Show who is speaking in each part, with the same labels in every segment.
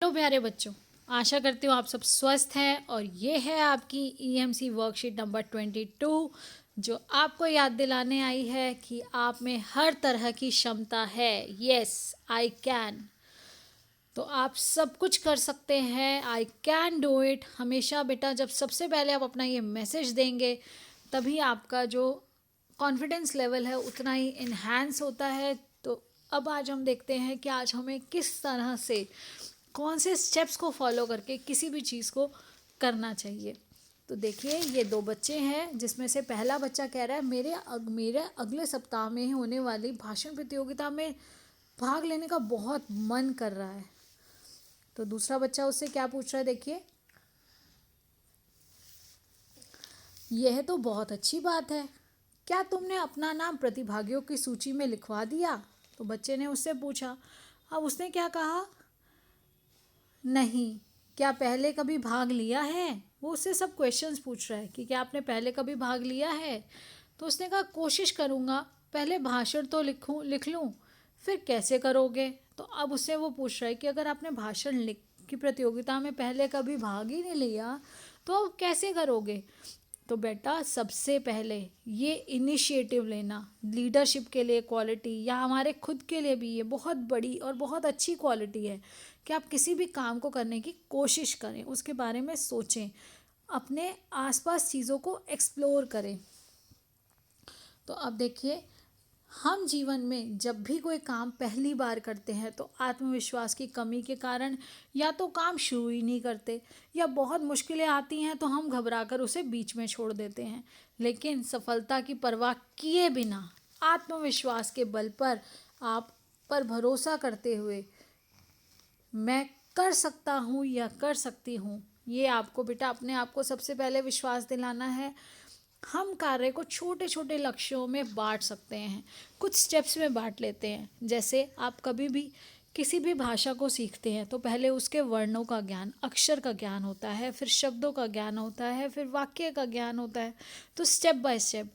Speaker 1: Hello प्यारे बच्चों। आशा करती हूँ आप सब स्वस्थ हैं और ये है आपकी ईएमसी वर्कशीट नंबर 22 जो आपको याद दिलाने आई है कि आप में हर तरह की क्षमता है। Yes, I can. तो आप सब कुछ कर सकते हैं। I can do it. हमेशा बेटा जब सबसे पहले आप अपना ये मैसेज देंगे तभी आपका जो कॉन्फिडेंस लेवल है उतना ही इन्हांस होता है। तो अब आज हम देखते हैं कि आज हमें किस तरह से कौन से स्टेप्स को फॉलो करके किसी भी चीज़ को करना चाहिए। तो देखिए ये दो बच्चे हैं जिसमें से पहला बच्चा कह रहा है मेरे अगले सप्ताह में होने वाली भाषण प्रतियोगिता में भाग लेने का बहुत मन कर रहा है। तो दूसरा बच्चा उससे क्या पूछ रहा है, देखिए। यह तो बहुत अच्छी बात है, क्या तुमने अपना नाम प्रतिभागियों की सूची में लिखवा दिया? तो बच्चे ने उससे पूछा। अब उसने क्या कहा, नहीं। क्या पहले कभी भाग लिया है? वो उससे सब क्वेश्चंस पूछ रहा है कि क्या आपने पहले कभी भाग लिया है। तो उसने कहा कोशिश करूँगा, पहले भाषण तो लिख लूँ, फिर कैसे करोगे? तो अब उससे वो पूछ रहा है कि अगर आपने भाषण लिख की प्रतियोगिता में पहले कभी भाग ही नहीं लिया तो अब कैसे करोगे? तो बेटा सबसे पहले ये इनिशिएटिव लेना लीडरशिप के लिए क्वालिटी या हमारे खुद के लिए भी ये बहुत बड़ी और बहुत अच्छी क्वालिटी है कि आप किसी भी काम को करने की कोशिश करें, उसके बारे में सोचें, अपने आसपास चीज़ों को एक्सप्लोर करें। तो अब देखिए, हम जीवन में जब भी कोई काम पहली बार करते हैं तो आत्मविश्वास की कमी के कारण या तो काम शुरू ही नहीं करते या बहुत मुश्किलें आती हैं तो हम घबराकर उसे बीच में छोड़ देते हैं। लेकिन सफलता की परवाह किए बिना आत्मविश्वास के बल पर आप पर भरोसा करते हुए मैं कर सकता हूँ या कर सकती हूँ, ये आपको बेटा अपने आप को सबसे पहले विश्वास दिलाना है। हम कार्य को छोटे छोटे लक्ष्यों में बांट सकते हैं, कुछ स्टेप्स में बांट लेते हैं। जैसे आप कभी भी किसी भी भाषा को सीखते हैं तो पहले उसके वर्णों का ज्ञान, अक्षर का ज्ञान होता है, फिर शब्दों का ज्ञान होता है, फिर वाक्य का ज्ञान होता है। तो स्टेप बाय स्टेप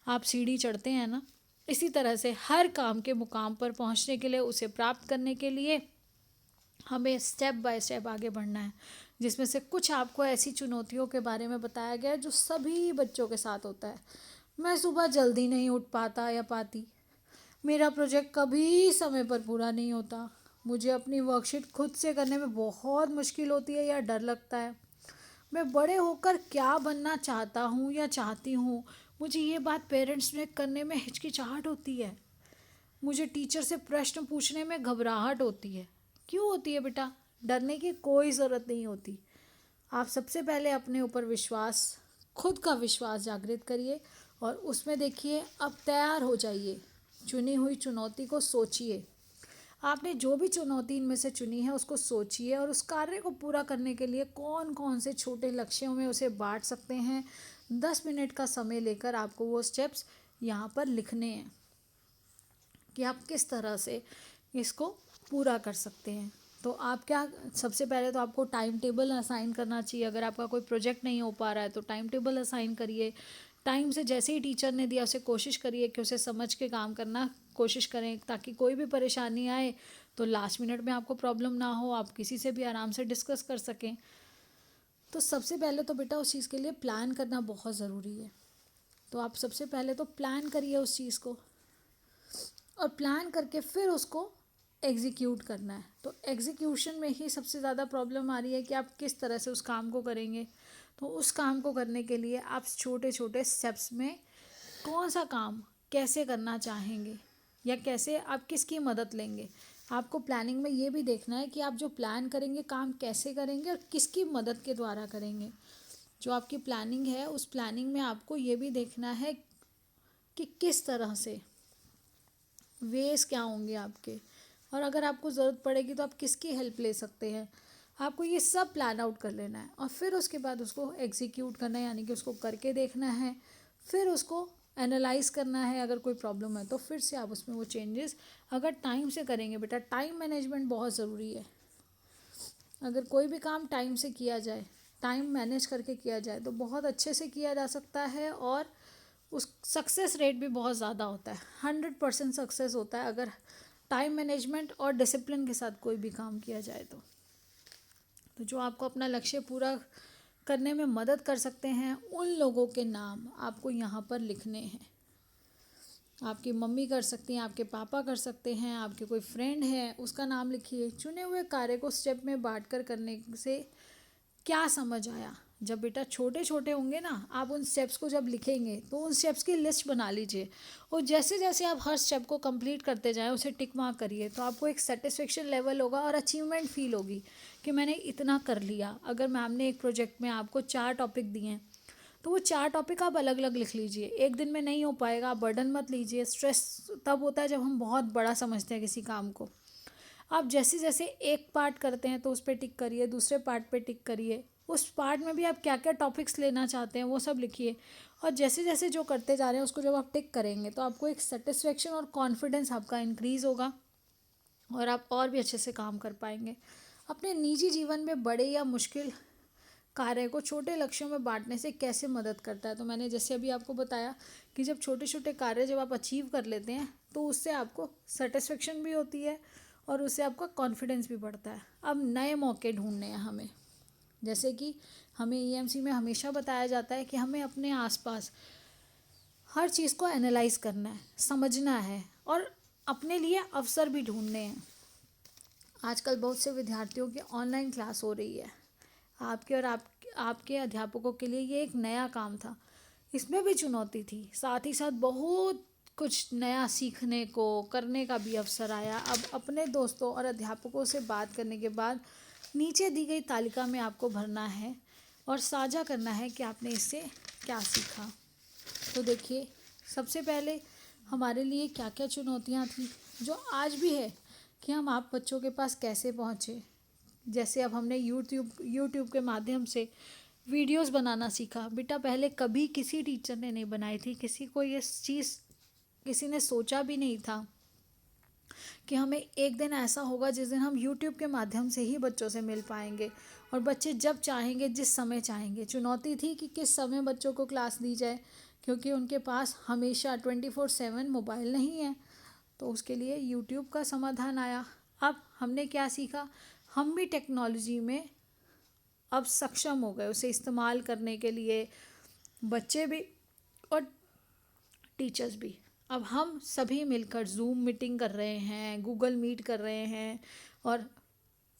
Speaker 1: आप सीढ़ी चढ़ते हैं ना, इसी तरह से हर काम के मुकाम पर पहुंचने के लिए, उसे प्राप्त करने के लिए हमें स्टेप बाय स्टेप आगे बढ़ना है। जिसमें से कुछ आपको ऐसी चुनौतियों के बारे में बताया गया है जो सभी बच्चों के साथ होता है। मैं सुबह जल्दी नहीं उठ पाता या पाती, मेरा प्रोजेक्ट कभी समय पर पूरा नहीं होता, मुझे अपनी वर्कशीट खुद से करने में बहुत मुश्किल होती है या डर लगता है, मैं बड़े होकर क्या बनना चाहता हूँ या चाहती हूँ, मुझे ये बात पेरेंट्स में करने में हिचकिचाहट होती है, मुझे टीचर से प्रश्न पूछने में घबराहट होती है। क्यों होती है बेटा? डरने की कोई ज़रूरत नहीं होती। आप सबसे पहले अपने ऊपर विश्वास, खुद का विश्वास जागृत करिए और उसमें देखिए अब तैयार हो जाइए। चुनी हुई चुनौती को सोचिए, आपने जो भी चुनौती इनमें से चुनी है उसको सोचिए और उस कार्य को पूरा करने के लिए कौन कौन से छोटे लक्ष्यों में उसे बांट सकते हैं। 10 मिनट का समय लेकर आपको वो स्टेप्स यहाँ पर लिखने हैं कि आप किस तरह से इसको पूरा कर सकते हैं। तो आप क्या, सबसे पहले तो आपको टाइम टेबल असाइन करना चाहिए। अगर आपका कोई प्रोजेक्ट नहीं हो पा रहा है तो टाइम टेबल असाइन करिए। टाइम से जैसे ही टीचर ने दिया उसे कोशिश करिए कि उसे समझ के काम करना कोशिश करें, ताकि कोई भी परेशानी आए तो लास्ट मिनट में आपको प्रॉब्लम ना हो, आप किसी से भी आराम से डिस्कस कर सकें। तो सबसे पहले तो बेटा उस चीज़ के लिए प्लान करना बहुत ज़रूरी है। तो आप सबसे पहले तो प्लान करिए उस चीज़ को और प्लान करके फिर उसको एग्जीक्यूट करना है। तो एग्जीक्यूशन में ही सबसे ज़्यादा प्रॉब्लम आ रही है कि आप किस तरह से उस काम को करेंगे। तो उस काम को करने के लिए आप छोटे छोटे स्टेप्स में कौन सा काम कैसे करना चाहेंगे या कैसे आप किसकी मदद लेंगे। आपको प्लानिंग में ये भी देखना है कि आप जो प्लान करेंगे काम कैसे करेंगे और किसकी मदद के द्वारा करेंगे। जो आपकी प्लानिंग है उस प्लानिंग में आपको ये भी देखना है कि किस तरह से वेज क्या होंगे आपके, और अगर आपको ज़रूरत पड़ेगी तो आप किसकी हेल्प ले सकते हैं। आपको ये सब प्लान आउट कर लेना है और फिर उसके बाद उसको एग्जीक्यूट करना है, यानी कि उसको करके देखना है, फिर उसको एनालाइज करना है। अगर कोई प्रॉब्लम है तो फिर से आप उसमें वो चेंजेस अगर टाइम से करेंगे। बेटा टाइम मैनेजमेंट बहुत ज़रूरी है। अगर कोई भी काम टाइम से किया जाए, टाइम मैनेज करके किया जाए तो बहुत अच्छे से किया जा सकता है और उस सक्सेस रेट भी बहुत ज़्यादा होता है। 100% सक्सेस होता है अगर टाइम मैनेजमेंट और डिसिप्लिन के साथ कोई भी काम किया जाए तो। तो जो आपको अपना लक्ष्य पूरा करने में मदद कर सकते हैं उन लोगों के नाम आपको यहाँ पर लिखने हैं। आपकी मम्मी कर सकती हैं, आपके पापा कर सकते हैं, आपके कोई फ्रेंड है उसका नाम लिखिए। चुने हुए कार्य को स्टेप में बांटकर करने से क्या समझ आया। जब बेटा छोटे छोटे होंगे ना, आप उन स्टेप्स को जब लिखेंगे तो उन स्टेप्स की लिस्ट बना लीजिए, और जैसे जैसे आप हर स्टेप को कंप्लीट करते जाएं उसे टिक मार्क करिए, तो आपको एक सेटिस्फेक्शन लेवल होगा और अचीवमेंट फील होगी कि मैंने इतना कर लिया। अगर मैम ने एक प्रोजेक्ट में आपको 4 टॉपिक दिए हैं तो वो 4 टॉपिक आप अलग अलग लिख लीजिए। एक दिन में नहीं हो पाएगा, आप बर्डन मत लीजिए। स्ट्रेस तब होता है जब हम बहुत बड़ा समझते हैं किसी काम को। आप जैसे जैसे एक पार्ट करते हैं तो उस पर टिक करिए, दूसरे पार्ट पे टिक करिए, उस पार्ट में भी आप क्या क्या टॉपिक्स लेना चाहते हैं वो सब लिखिए। और जैसे जैसे जो करते जा रहे हैं उसको जब आप टिक करेंगे तो आपको एक सेटिस्फेक्शन और कॉन्फिडेंस आपका इंक्रीज़ होगा और आप और भी अच्छे से काम कर पाएंगे। अपने निजी जीवन में बड़े या मुश्किल कार्य को छोटे लक्ष्यों में बांटने से कैसे मदद करता है, तो मैंने जैसे अभी आपको बताया कि जब छोटे छोटे कार्य जब आप अचीव कर लेते हैं तो उससे आपको सेटिस्फेक्शन भी होती है और उससे आपका कॉन्फिडेंस भी बढ़ता है। अब नए मौके ढूंढने हैं हमें, जैसे कि हमें ईएमसी में हमेशा बताया जाता है कि हमें अपने आसपास हर चीज़ को एनालाइज करना है, समझना है और अपने लिए अवसर भी ढूंढने हैं। आजकल बहुत से विद्यार्थियों की ऑनलाइन क्लास हो रही है। आपके और आपके अध्यापकों के लिए ये एक नया काम था, इसमें भी चुनौती थी, साथ ही साथ बहुत कुछ नया सीखने को करने का भी अवसर आया। अब अपने दोस्तों और अध्यापकों से बात करने के बाद नीचे दी गई तालिका में आपको भरना है और साझा करना है कि आपने इससे क्या सीखा। तो देखिए, सबसे पहले हमारे लिए क्या क्या चुनौतियाँ थी जो आज भी है कि हम आप बच्चों के पास कैसे पहुँचे। जैसे अब हमने यूट्यूब के माध्यम से वीडियोस बनाना सीखा। बेटा पहले कभी किसी टीचर ने नहीं बनाई थी, किसी को ये चीज़ किसी ने सोचा भी नहीं था कि हमें एक दिन ऐसा होगा जिस दिन हम यूट्यूब के माध्यम से ही बच्चों से मिल पाएंगे और बच्चे जब चाहेंगे जिस समय चाहेंगे। चुनौती थी कि किस समय बच्चों को क्लास दी जाए, क्योंकि उनके पास हमेशा 24/7 मोबाइल नहीं है, तो उसके लिए यूट्यूब का समाधान आया। अब हमने क्या सीखा, हम भी टेक्नोलॉजी में अब सक्षम हो गए उसे इस्तेमाल करने के लिए, बच्चे भी और टीचर्स भी। अब हम सभी मिलकर जूम मीटिंग कर रहे हैं, गूगल मीट कर रहे हैं और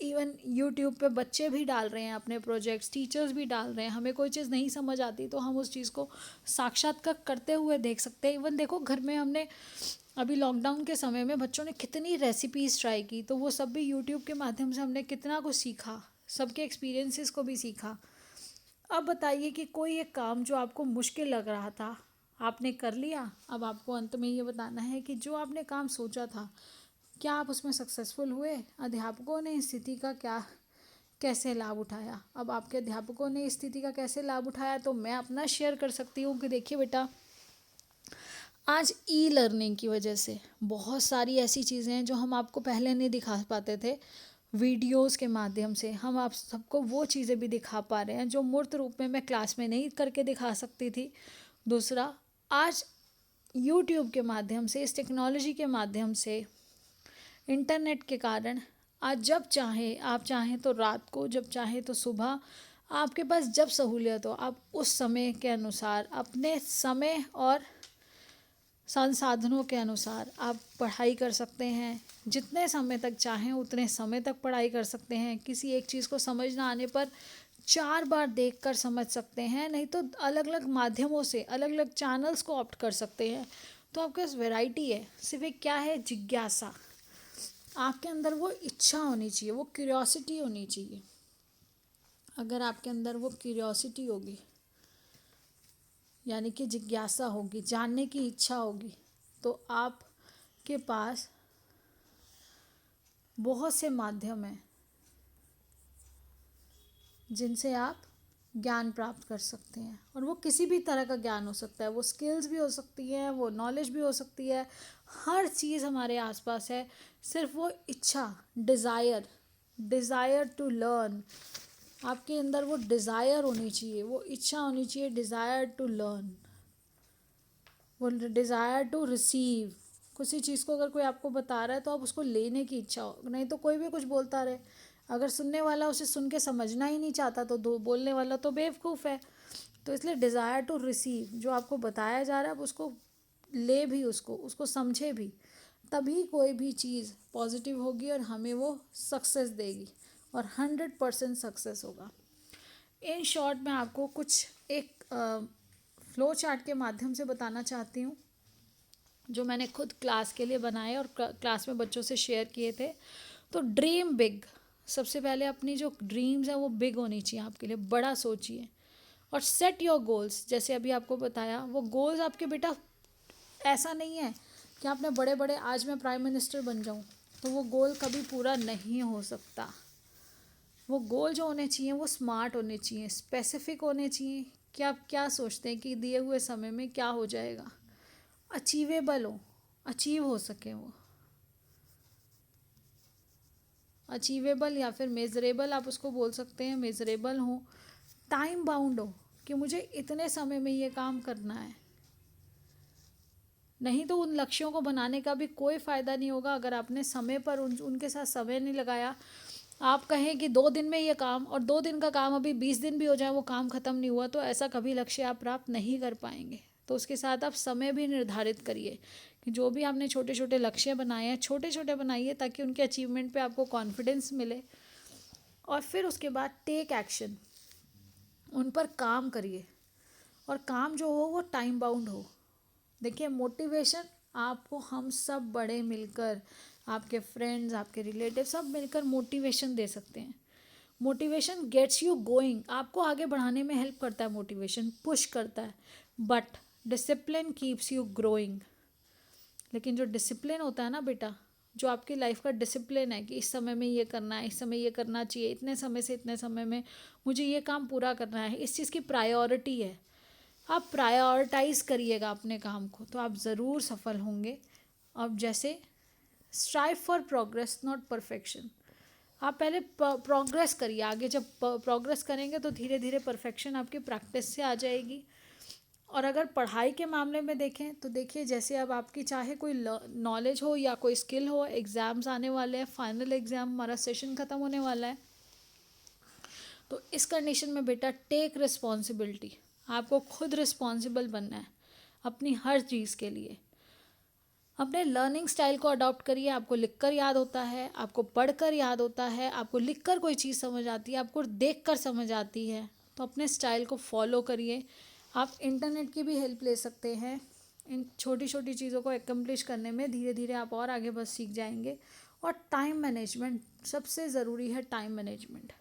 Speaker 1: इवन यूट्यूब पे बच्चे भी डाल रहे हैं अपने प्रोजेक्ट्स, टीचर्स भी डाल रहे हैं। हमें कोई चीज़ नहीं समझ आती तो हम उस चीज़ को साक्षात्कार करते हुए देख सकते हैं। इवन देखो, घर में हमने अभी लॉकडाउन के समय में बच्चों ने कितनी रेसिपीज़ ट्राई की, तो वो सब भी यूट्यूब के माध्यम से हमने कितना कुछ सीखा, सबके एक्सपीरियंसेस को भी सीखा। अब बताइए कि कोई एक काम जो आपको मुश्किल लग रहा था आपने कर लिया। अब आपको अंत में ये बताना है कि जो आपने काम सोचा था क्या आप उसमें सक्सेसफुल हुए। अध्यापकों ने इस स्थिति का कैसे लाभ उठाया। अब आपके अध्यापकों ने इस स्थिति का कैसे लाभ उठाया, तो मैं अपना शेयर कर सकती हूँ कि देखिए बेटा, आज ई लर्निंग की वजह से बहुत सारी ऐसी चीज़ें हैं जो हम आपको पहले नहीं दिखा पाते थे। वीडियोस के माध्यम से हम आप सबको वो चीज़ें भी दिखा पा रहे हैं जो मूर्त रूप में मैं क्लास में नहीं करके दिखा सकती थी। दूसरा, आज यूट्यूब के माध्यम से, इस टेक्नोलॉजी के माध्यम से, इंटरनेट के कारण आज जब चाहे आप चाहें तो रात को, जब चाहे तो सुबह, आपके पास जब सहूलियत हो आप उस समय के अनुसार, अपने समय और संसाधनों के अनुसार आप पढ़ाई कर सकते हैं। जितने समय तक चाहें उतने समय तक पढ़ाई कर सकते हैं। किसी एक चीज़ को समझ ना आने पर 4 बार देखकर समझ सकते हैं, नहीं तो अलग अलग माध्यमों से अलग अलग चैनल्स को ऑप्ट कर सकते हैं। तो आपके पास वैरायटी है, सिर्फ एक क्या है, जिज्ञासा। आपके अंदर वो इच्छा होनी चाहिए, वो क्यूरियोसिटी होनी चाहिए। अगर आपके अंदर वो क्यूरियोसिटी होगी, यानी कि जिज्ञासा होगी, जानने की इच्छा होगी, तो आपके पास बहुत से माध्यम हैं जिनसे आप ज्ञान प्राप्त कर सकते हैं। और वो किसी भी तरह का ज्ञान हो सकता है, वो स्किल्स भी हो सकती है, वो नॉलेज भी हो सकती है। हर चीज़ हमारे आसपास है, सिर्फ वो इच्छा, डिज़ायर टू लर्न। आपके अंदर वो डिज़ायर होनी चाहिए, वो इच्छा होनी चाहिए, डिज़ायर टू लर्न, वो डिज़ायर टू रिसीव। किसी चीज़ को अगर कोई आपको बता रहा है तो आप उसको लेने की इच्छा हो, नहीं तो कोई भी कुछ बोलता रहे। अगर सुनने वाला उसे सुन के समझना ही नहीं चाहता तो दो बोलने वाला तो बेवकूफ़ है। तो इसलिए डिज़ायर टू रिसीव, जो आपको बताया जा रहा है, अब उसको ले भी, उसको उसको समझे भी, तभी कोई भी चीज़ पॉजिटिव होगी और हमें वो सक्सेस देगी, और 100% सक्सेस होगा। इन शॉर्ट मैं आपको कुछ एक फ्लो चार्ट के माध्यम से बताना चाहती हूँ, जो मैंने खुद क्लास के लिए बनाए और क्लास में बच्चों से शेयर किए थे। तो ड्रीम बिग, सबसे पहले अपनी जो ड्रीम्स हैं वो बिग होनी चाहिए, आपके लिए बड़ा सोचिए। और सेट योर गोल्स, जैसे अभी आपको बताया, वो गोल्स आपके बेटा ऐसा नहीं है कि आपने बड़े बड़े, आज मैं प्राइम मिनिस्टर बन जाऊं, तो वो गोल कभी पूरा नहीं हो सकता। वो गोल जो होने चाहिए वो स्मार्ट होने चाहिए, स्पेसिफिक होने चाहिए कि आप क्या सोचते हैं कि दिए हुए समय में क्या हो जाएगा, अचीवेबल हो, अचीव हो सके वो, अचीवेबल या फिर मेजरेबल आप उसको बोल सकते हैं, मेजरेबल हो, टाइम बाउंड हो कि मुझे इतने समय में ये काम करना है। नहीं तो उन लक्ष्यों को बनाने का भी कोई फ़ायदा नहीं होगा अगर आपने समय पर उनके साथ समय नहीं लगाया। आप कहें कि 2 दिन में ये काम, और 2 दिन का काम अभी 20 दिन भी हो जाए वो काम ख़त्म नहीं हुआ, तो ऐसा कभी लक्ष्य आप प्राप्त नहीं कर पाएंगे। तो उसके साथ आप समय भी निर्धारित करिए कि जो भी आपने छोटे छोटे लक्ष्य बनाए हैं, छोटे छोटे बनाइए ताकि उनके अचीवमेंट पे आपको कॉन्फिडेंस मिले। और फिर उसके बाद टेक एक्शन, उन पर काम करिए, और काम जो हो वो टाइम बाउंड हो। देखिए, मोटिवेशन आपको हम सब बड़े मिलकर, आपके फ्रेंड्स, आपके रिलेटिव, सब मिलकर मोटिवेशन दे सकते हैं। मोटिवेशन गेट्स यू गोइंग, आपको आगे बढ़ाने में हेल्प करता है, मोटिवेशन पुश करता है, but discipline keeps you growing. लेकिन जो डिसिप्लिन होता है ना बेटा, जो आपकी लाइफ का डिसिप्लिन है कि इस समय में ये करना है, इस समय ये करना चाहिए, इतने समय से इतने समय में मुझे ये काम पूरा करना है, इस चीज़ की प्रायोरिटी है, आप प्रायोरिटाइज करिएगा अपने काम को, तो आप ज़रूर सफल होंगे। अब जैसे strive for progress not perfection, आप पहले प्रोग्रेस करिए, आगे जब प्रोग्रेस करेंगे तो धीरे धीरे परफेक्शन आपकी प्रैक्टिस से आ जाएगी। और अगर पढ़ाई के मामले में देखें तो देखिए, जैसे अब आपकी चाहे कोई नॉलेज हो या कोई स्किल हो, एग्ज़ाम्स आने वाले हैं, फाइनल एग्ज़ाम, हमारा सेशन ख़त्म होने वाला है, तो इस कंडीशन में बेटा टेक रिस्पॉन्सिबिलिटी, आपको खुद रिस्पॉन्सिबल बनना है अपनी हर चीज़ के लिए। अपने लर्निंग स्टाइल को अडॉप्ट करिए, आपको लिखकर याद होता है, आपको पढ़कर याद होता है, आपको लिखकर कोई चीज़ समझ आती है, आपको देखकर समझ आती है, तो अपने स्टाइल को फॉलो करिए। आप इंटरनेट की भी हेल्प ले सकते हैं इन छोटी छोटी चीज़ों को एकम्प्लिश करने में, धीरे धीरे आप और आगे बस सीख जाएंगे। और टाइम मैनेजमेंट सबसे ज़रूरी है, टाइम मैनेजमेंट।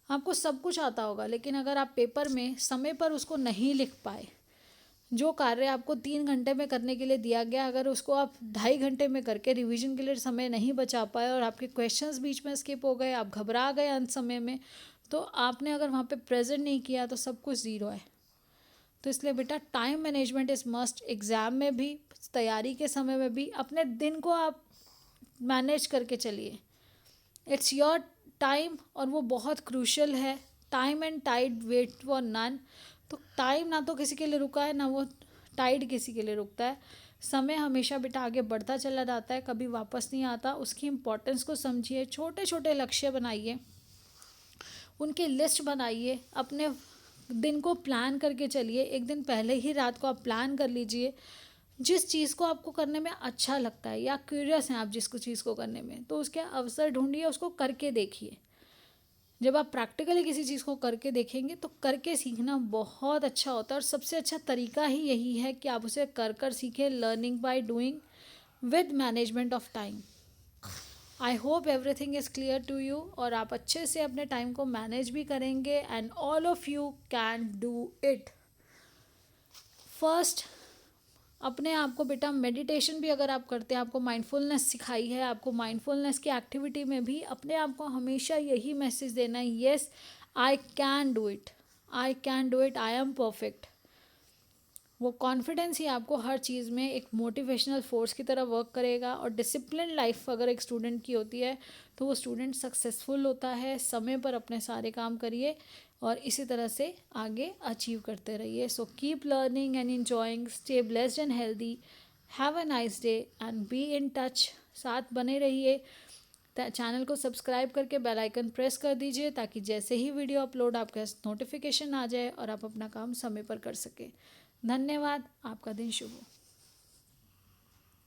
Speaker 1: आपको सब कुछ आता होगा, लेकिन अगर आप पेपर में समय पर उसको नहीं लिख पाए, जो कार्य आपको 3 घंटे में करने के लिए दिया गया, अगर उसको आप 2.5 घंटे में करके रिवीजन के लिए समय नहीं बचा पाए और आपके क्वेश्चंस बीच में स्किप हो गए, आप घबरा गए अंत समय में, तो आपने अगर वहाँ पे प्रेजेंट नहीं किया तो सब कुछ ज़ीरो है। तो इसलिए बेटा time management is must, exam में भी, तैयारी के समय में भी, अपने दिन को आप मैनेज करके चलिए। इट्स योर टाइम, और वो बहुत क्रूशल है। Time and tide wait for none, तो टाइम ना तो किसी के लिए रुका है, ना वो टाइड किसी के लिए रुकता है। समय हमेशा बेटा आगे बढ़ता चला जाता है, कभी वापस नहीं आता। उसकी इम्पोर्टेंस को समझिए, छोटे छोटे लक्ष्य बनाइए, उनकी लिस्ट बनाइए, अपने दिन को प्लान करके चलिए। एक दिन पहले ही रात को आप प्लान कर लीजिए, जिस चीज़ को आपको करने में अच्छा लगता है या क्यूरियस हैं आप जिसको चीज़ को करने में, तो उसके अवसर ढूंढिए, उसको करके देखिए। जब आप प्रैक्टिकली किसी चीज़ को करके देखेंगे तो करके सीखना बहुत अच्छा होता है, और सबसे अच्छा तरीका ही यही है कि आप उसे कर कर सीखें, learning by doing with management of time. I hope everything is clear to you, और आप अच्छे से अपने टाइम को मैनेज भी करेंगे, and all of you can do it. First, अपने आप को बेटा, मेडिटेशन भी अगर आप करते हैं, आपको माइंडफुलनेस सिखाई है, आपको माइंडफुलनेस की एक्टिविटी में भी अपने आप को हमेशा यही मैसेज देना है, yes I can do it, I can do it, I am perfect. वो कॉन्फिडेंस ही आपको हर चीज़ में एक मोटिवेशनल फोर्स की तरह वर्क करेगा। और डिसिप्लिन लाइफ अगर एक स्टूडेंट की होती है तो वो स्टूडेंट सक्सेसफुल होता है। समय पर अपने सारे काम करिए और इसी तरह से आगे अचीव करते रहिए। So keep learning and enjoying, stay blessed and healthy, have a nice day and be in touch. साथ बने रहिए चैनल को सब्सक्राइब करके बेल आइकन प्रेस कर दीजिए ताकि जैसे ही वीडियो अपलोड आपके नोटिफिकेशन आ जाए और आप अपना काम समय पर कर सकें। धन्यवाद। आपका दिन शुभ हो।